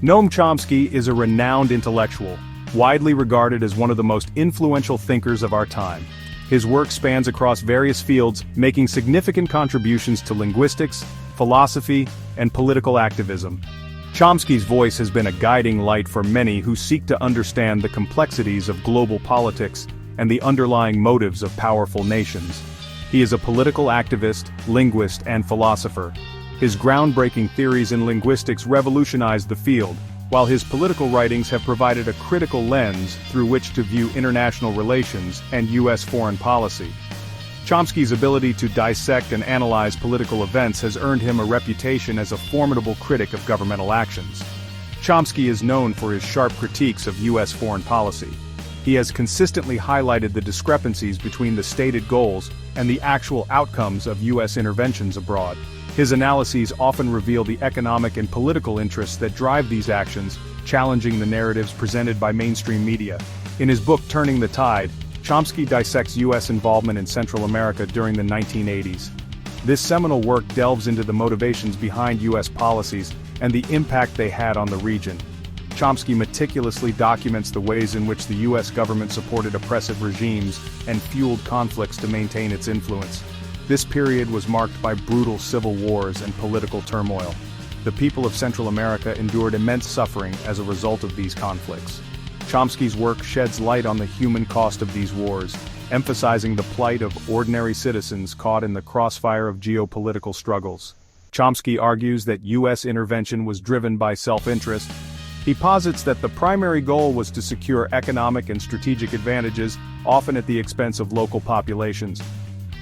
Noam Chomsky is a renowned intellectual, widely regarded as one of the most influential thinkers of our time. His work spans across various fields, making significant contributions to linguistics, philosophy, and political activism. Chomsky's voice has been a guiding light for many who seek to understand the complexities of global politics and the underlying motives of powerful nations. He is a political activist, linguist, and philosopher. His groundbreaking theories in linguistics revolutionized the field, while his political writings have provided a critical lens through which to view international relations and U.S. foreign policy. Chomsky's ability to dissect and analyze political events has earned him a reputation as a formidable critic of governmental actions. Chomsky is known for his sharp critiques of U.S. foreign policy. He has consistently highlighted the discrepancies between the stated goals and the actual outcomes of U.S. interventions abroad. His analyses often reveal the economic and political interests that drive these actions, challenging the narratives presented by mainstream media. In his book Turning the Tide, Chomsky dissects U.S. involvement in Central America during the 1980s. This seminal work delves into the motivations behind U.S. policies and the impact they had on the region. Chomsky meticulously documents the ways in which the U.S. government supported oppressive regimes and fueled conflicts to maintain its influence. This period was marked by brutal civil wars and political turmoil. The people of Central America endured immense suffering as a result of these conflicts. Chomsky's work sheds light on the human cost of these wars, emphasizing the plight of ordinary citizens caught in the crossfire of geopolitical struggles. Chomsky argues that U.S. intervention was driven by self-interest. He posits that the primary goal was to secure economic and strategic advantages, often at the expense of local populations.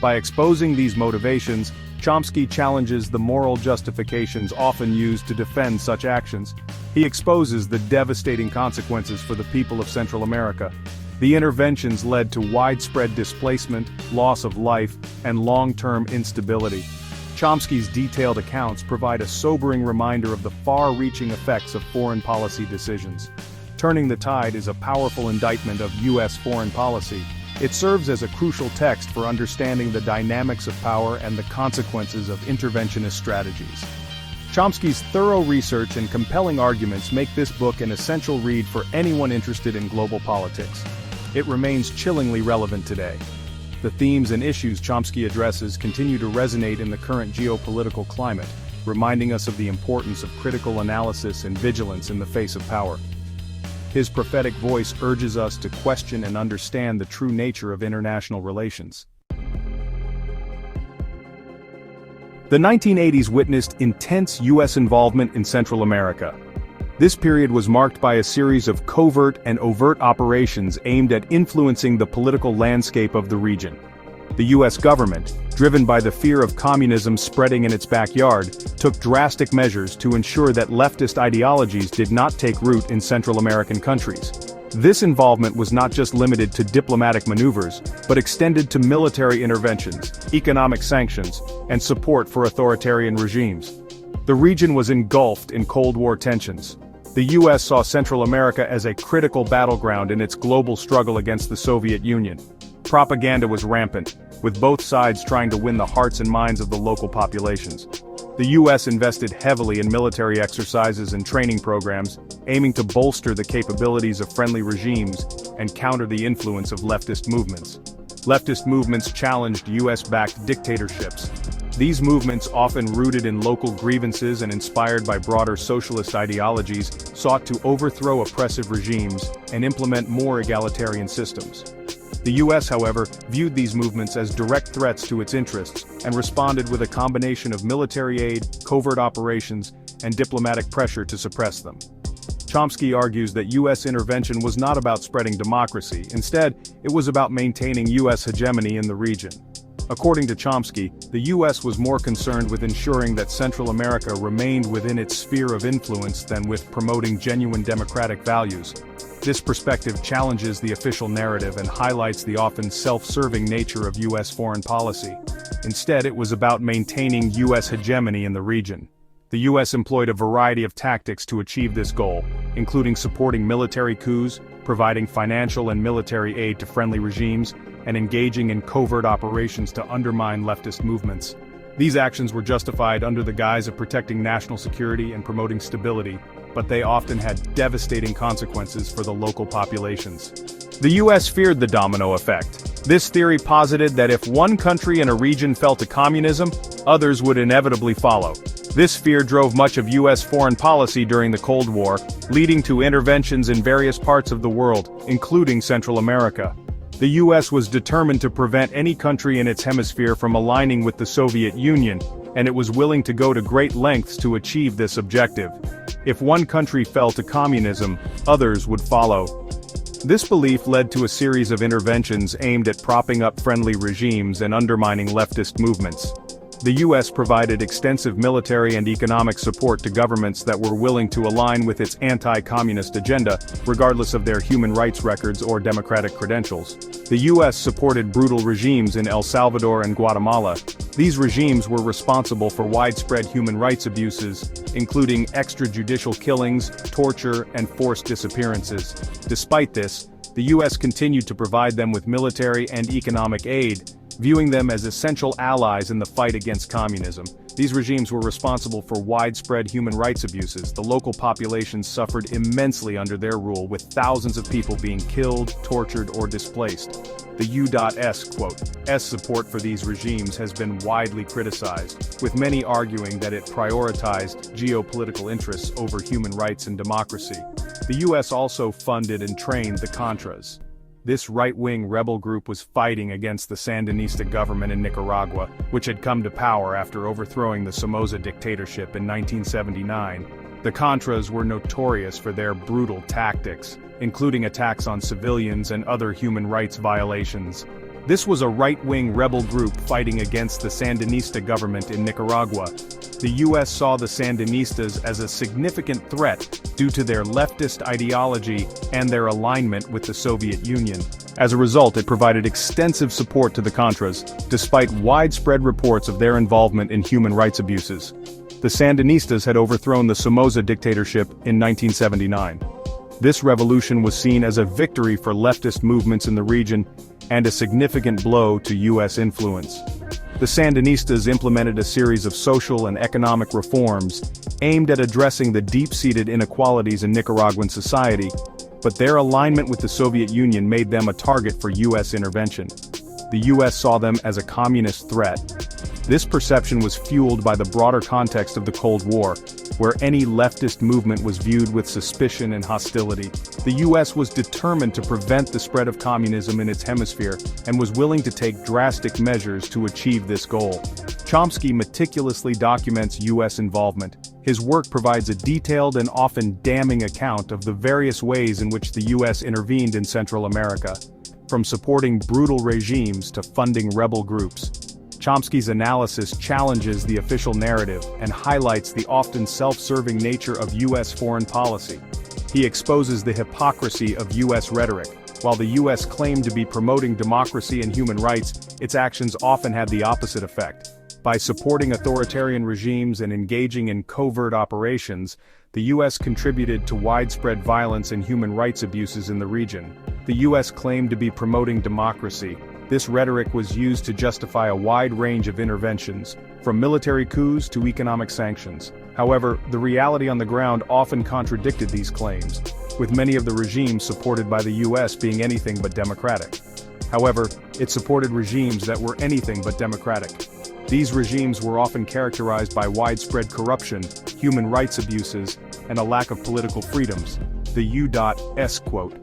By exposing these motivations, Chomsky challenges the moral justifications often used to defend such actions. He exposes the devastating consequences for the people of Central America. The interventions led to widespread displacement, loss of life, and long-term instability. Chomsky's detailed accounts provide a sobering reminder of the far-reaching effects of foreign policy decisions. Turning the Tide is a powerful indictment of U.S. foreign policy. It serves as a crucial text for understanding the dynamics of power and the consequences of interventionist strategies. Chomsky's thorough research and compelling arguments make this book an essential read for anyone interested in global politics. It remains chillingly relevant today. The themes and issues Chomsky addresses continue to resonate in the current geopolitical climate, reminding us of the importance of critical analysis and vigilance in the face of power. His prophetic voice urges us to question and understand the true nature of international relations. The 1980s witnessed intense U.S. involvement in Central America. This period was marked by a series of covert and overt operations aimed at influencing the political landscape of the region. The U.S. government, driven by the fear of communism spreading in its backyard, took drastic measures to ensure that leftist ideologies did not take root in Central American countries. This involvement was not just limited to diplomatic maneuvers, but extended to military interventions, economic sanctions, and support for authoritarian regimes. The region was engulfed in Cold War tensions. The U.S. saw Central America as a critical battleground in its global struggle against the Soviet Union. Propaganda was rampant, with both sides trying to win the hearts and minds of the local populations. The U.S. invested heavily in military exercises and training programs, aiming to bolster the capabilities of friendly regimes and counter the influence of leftist movements. Leftist movements challenged U.S.-backed dictatorships. These movements, often rooted in local grievances and inspired by broader socialist ideologies, sought to overthrow oppressive regimes and implement more egalitarian systems. The U.S., however, viewed these movements as direct threats to its interests and responded with a combination of military aid, covert operations, and diplomatic pressure to suppress them. Chomsky argues that U.S. intervention was not about spreading democracy. Instead, it was about maintaining U.S. hegemony in the region. According to Chomsky, the U.S. was more concerned with ensuring that Central America remained within its sphere of influence than with promoting genuine democratic values. This perspective challenges the official narrative and highlights the often self-serving nature of U.S. foreign policy. Instead, it was about maintaining U.S. hegemony in the region. The U.S. employed a variety of tactics to achieve this goal, including supporting military coups, providing financial and military aid to friendly regimes, and engaging in covert operations to undermine leftist movements. These actions were justified under the guise of protecting national security and promoting stability, but they often had devastating consequences for the local populations. The US feared the domino effect. This theory posited that if one country in a region fell to communism, others would inevitably follow. This fear drove much of US foreign policy during the Cold War, leading to interventions in various parts of the world, including Central America. The US was determined to prevent any country in its hemisphere from aligning with the Soviet Union, and it was willing to go to great lengths to achieve this objective. If one country fell to communism, others would follow. This belief led to a series of interventions aimed at propping up friendly regimes and undermining leftist movements. The US provided extensive military and economic support to governments that were willing to align with its anti-communist agenda, regardless of their human rights records or democratic credentials. The US supported brutal regimes in El Salvador and Guatemala. These regimes were responsible for widespread human rights abuses, including extrajudicial killings, torture, and forced disappearances. Despite this, the US continued to provide them with military and economic aid, viewing them as essential allies in the fight against communism. These regimes were responsible for widespread human rights abuses. The local populations suffered immensely under their rule, with thousands of people being killed, tortured, or displaced. The U.S. quote, "S support for these regimes has been widely criticized, with many arguing that it prioritized geopolitical interests over human rights and democracy." The U.S. also funded and trained the Contras. This right-wing rebel group was fighting against the Sandinista government in Nicaragua, which had come to power after overthrowing the Somoza dictatorship in 1979. The Contras were notorious for their brutal tactics, including attacks on civilians and other human rights violations. This was a right-wing rebel group fighting against the Sandinista government in Nicaragua. The US saw the Sandinistas as a significant threat due to their leftist ideology and their alignment with the Soviet Union. As a result, it provided extensive support to the Contras, despite widespread reports of their involvement in human rights abuses. The Sandinistas had overthrown the Somoza dictatorship in 1979. This revolution was seen as a victory for leftist movements in the region and a significant blow to US influence. The Sandinistas implemented a series of social and economic reforms aimed at addressing the deep-seated inequalities in Nicaraguan society, but their alignment with the Soviet Union made them a target for US intervention. The US saw them as a communist threat. This perception was fueled by the broader context of the Cold War, where any leftist movement was viewed with suspicion and hostility. The US was determined to prevent the spread of communism in its hemisphere and was willing to take drastic measures to achieve this goal. Chomsky meticulously documents US involvement. His work provides a detailed and often damning account of the various ways in which the US intervened in Central America, from supporting brutal regimes to funding rebel groups. Chomsky's analysis challenges the official narrative and highlights the often self-serving nature of US foreign policy. He exposes the hypocrisy of US rhetoric. While the US claimed to be promoting democracy and human rights, its actions often had the opposite effect. By supporting authoritarian regimes and engaging in covert operations, the US contributed to widespread violence and human rights abuses in the region. The US claimed to be promoting democracy. This rhetoric was used to justify a wide range of interventions, from military coups to economic sanctions. However, the reality on the ground often contradicted these claims, with many of the regimes supported by the US being anything but democratic. However, it supported regimes that were anything but democratic. These regimes were often characterized by widespread corruption, human rights abuses, and a lack of political freedoms. The U.S. quote,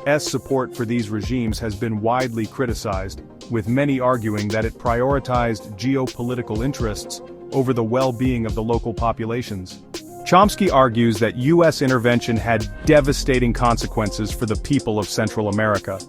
"S support for these regimes has been widely criticized, with many arguing that it prioritized geopolitical interests over the well-being of the local populations." Chomsky argues that US intervention had devastating consequences for the people of Central America.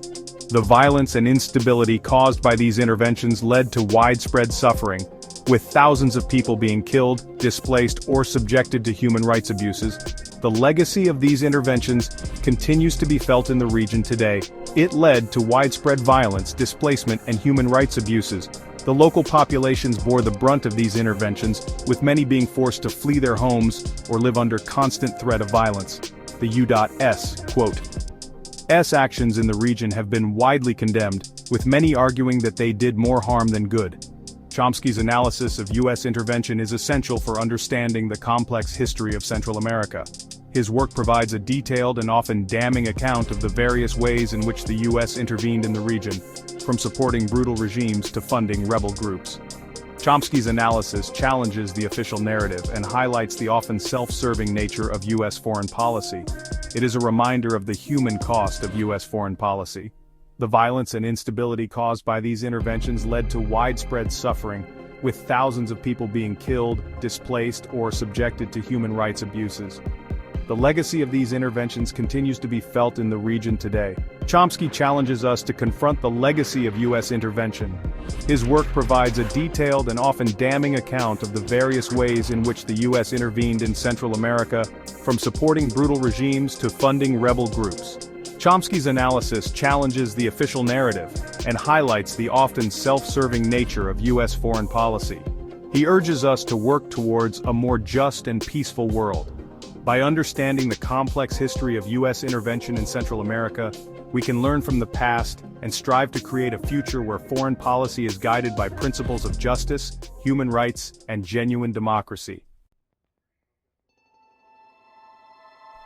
The violence and instability caused by these interventions led to widespread suffering, with thousands of people being killed, displaced, or subjected to human rights abuses. The legacy of these interventions continues to be felt in the region today. It led to widespread violence, displacement, and human rights abuses. The local populations bore the brunt of these interventions, with many being forced to flee their homes or live under constant threat of violence. The U.S. quote, "S actions in the region have been widely condemned, with many arguing that they did more harm than good." Chomsky's analysis of US intervention is essential for understanding the complex history of Central America. His work provides a detailed and often damning account of the various ways in which the U.S. intervened in the region, from supporting brutal regimes to funding rebel groups. Chomsky's analysis challenges the official narrative and highlights the often self-serving nature of U.S. foreign policy. It is a reminder of the human cost of U.S. foreign policy. The violence and instability caused by these interventions led to widespread suffering, with thousands of people being killed, displaced, or subjected to human rights abuses. The legacy of these interventions continues to be felt in the region today. Chomsky challenges us to confront the legacy of U.S. intervention. His work provides a detailed and often damning account of the various ways in which the U.S. intervened in Central America, from supporting brutal regimes to funding rebel groups. Chomsky's analysis challenges the official narrative and highlights the often self-serving nature of U.S. foreign policy. He urges us to work towards a more just and peaceful world. By understanding the complex history of U.S. intervention in Central America, we can learn from the past and strive to create a future where foreign policy is guided by principles of justice, human rights, and genuine democracy.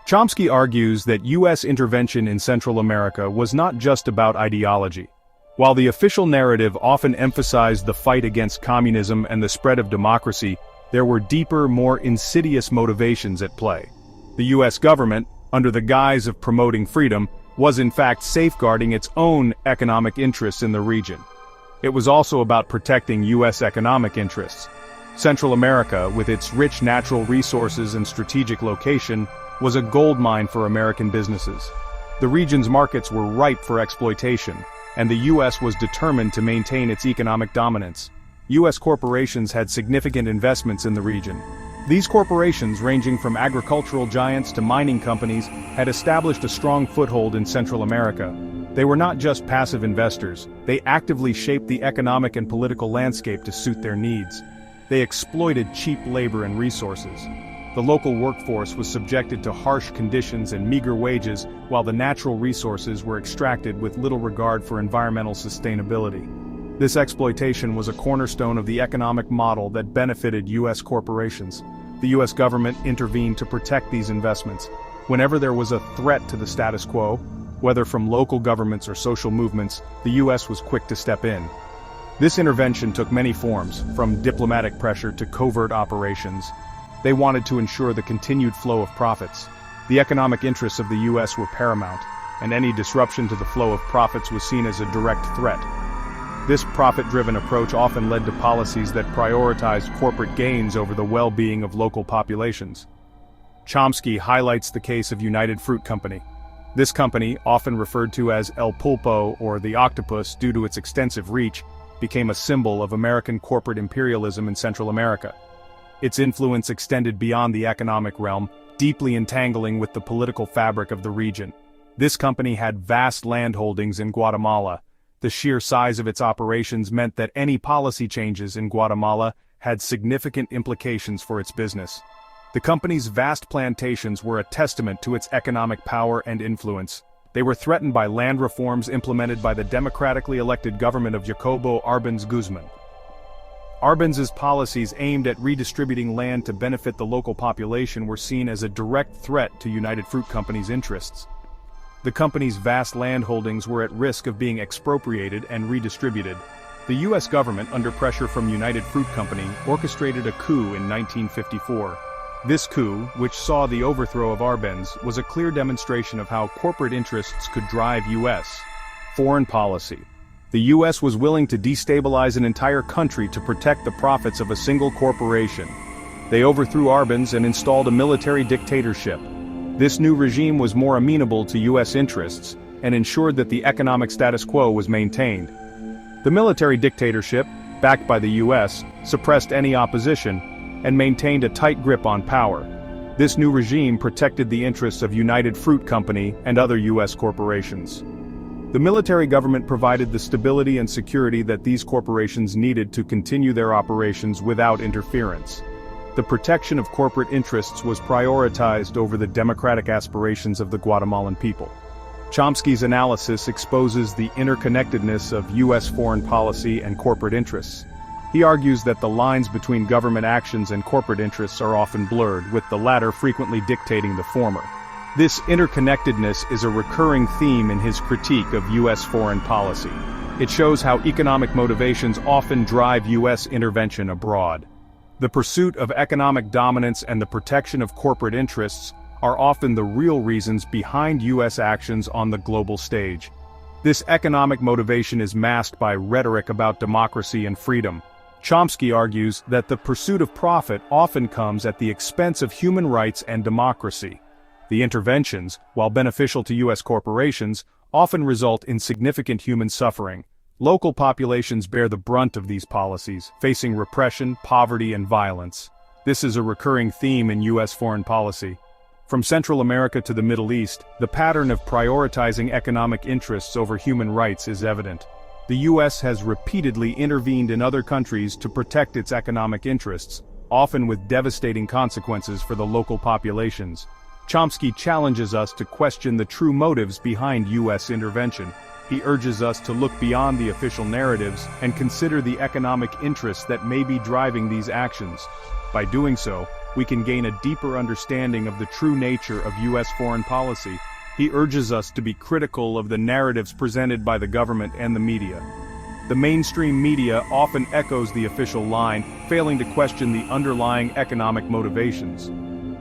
Chomsky argues that U.S. intervention in Central America was not just about ideology. While the official narrative often emphasized the fight against communism and the spread of democracy, there were deeper, more insidious motivations at play. The U.S. government, under the guise of promoting freedom, was in fact safeguarding its own economic interests in the region. It was also about protecting U.S. economic interests. Central America, with its rich natural resources and strategic location, was a goldmine for American businesses. The region's markets were ripe for exploitation, and the U.S. was determined to maintain its economic dominance. U.S. corporations had significant investments in the region. These corporations, ranging from agricultural giants to mining companies, had established a strong foothold in Central America. They were not just passive investors, they actively shaped the economic and political landscape to suit their needs. They exploited cheap labor and resources. The local workforce was subjected to harsh conditions and meager wages, while the natural resources were extracted with little regard for environmental sustainability. This exploitation was a cornerstone of the economic model that benefited U.S. corporations. The U.S. government intervened to protect these investments. Whenever there was a threat to the status quo, whether from local governments or social movements, the U.S. was quick to step in. This intervention took many forms, from diplomatic pressure to covert operations. They wanted to ensure the continued flow of profits. The economic interests of the U.S. were paramount, and any disruption to the flow of profits was seen as a direct threat. This profit-driven approach often led to policies that prioritized corporate gains over the well-being of local populations. Chomsky highlights the case of United Fruit Company. This company, often referred to as El Pulpo or the Octopus due to its extensive reach, became a symbol of American corporate imperialism in Central America. Its influence extended beyond the economic realm, deeply entangling with the political fabric of the region. This company had vast land holdings in Guatemala. The sheer size of its operations meant that any policy changes in Guatemala had significant implications for its business. The company's vast plantations were a testament to its economic power and influence. They were threatened by land reforms implemented by the democratically elected government of Jacobo Arbenz Guzman. Arbenz's policies aimed at redistributing land to benefit the local population were seen as a direct threat to United Fruit Company's interests. The company's vast land holdings were at risk of being expropriated and redistributed. The U.S. government, under pressure from United Fruit Company, orchestrated a coup in 1954. This coup, which saw the overthrow of Arbenz, was a clear demonstration of how corporate interests could drive U.S. foreign policy. The U.S. was willing to destabilize an entire country to protect the profits of a single corporation. They overthrew Arbenz and installed a military dictatorship. This new regime was more amenable to U.S. interests and ensured that the economic status quo was maintained. The military dictatorship, backed by the U.S., suppressed any opposition and maintained a tight grip on power. This new regime protected the interests of United Fruit Company and other U.S. corporations. The military government provided the stability and security that these corporations needed to continue their operations without interference. The protection of corporate interests was prioritized over the democratic aspirations of the Guatemalan people. Chomsky's analysis exposes the interconnectedness of U.S. foreign policy and corporate interests. He argues that the lines between government actions and corporate interests are often blurred, with the latter frequently dictating the former. This interconnectedness is a recurring theme in his critique of U.S. foreign policy. It shows how economic motivations often drive U.S. intervention abroad. The pursuit of economic dominance and the protection of corporate interests are often the real reasons behind U.S. actions on the global stage. This economic motivation is masked by rhetoric about democracy and freedom. Chomsky argues that the pursuit of profit often comes at the expense of human rights and democracy. The interventions, while beneficial to U.S. corporations, often result in significant human suffering. Local populations bear the brunt of these policies, facing repression, poverty, and violence. This is a recurring theme in U.S. foreign policy. From Central America to the Middle East, the pattern of prioritizing economic interests over human rights is evident. The U.S. has repeatedly intervened in other countries to protect its economic interests, often with devastating consequences for the local populations. Chomsky challenges us to question the true motives behind U.S. intervention. He urges us to look beyond the official narratives and consider the economic interests that may be driving these actions. By doing so, we can gain a deeper understanding of the true nature of U.S. foreign policy. He urges us to be critical of the narratives presented by the government and the media. The mainstream media often echoes the official line, failing to question the underlying economic motivations.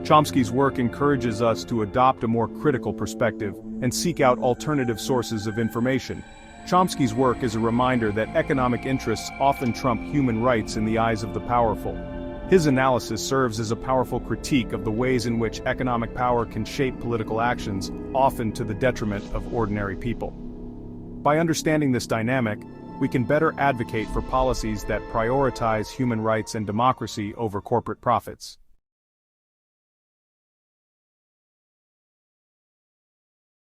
Chomsky's work encourages us to adopt a more critical perspective and seek out alternative sources of information. Chomsky's work is a reminder that economic interests often trump human rights in the eyes of the powerful. His analysis serves as a powerful critique of the ways in which economic power can shape political actions, often to the detriment of ordinary people. By understanding this dynamic, we can better advocate for policies that prioritize human rights and democracy over corporate profits.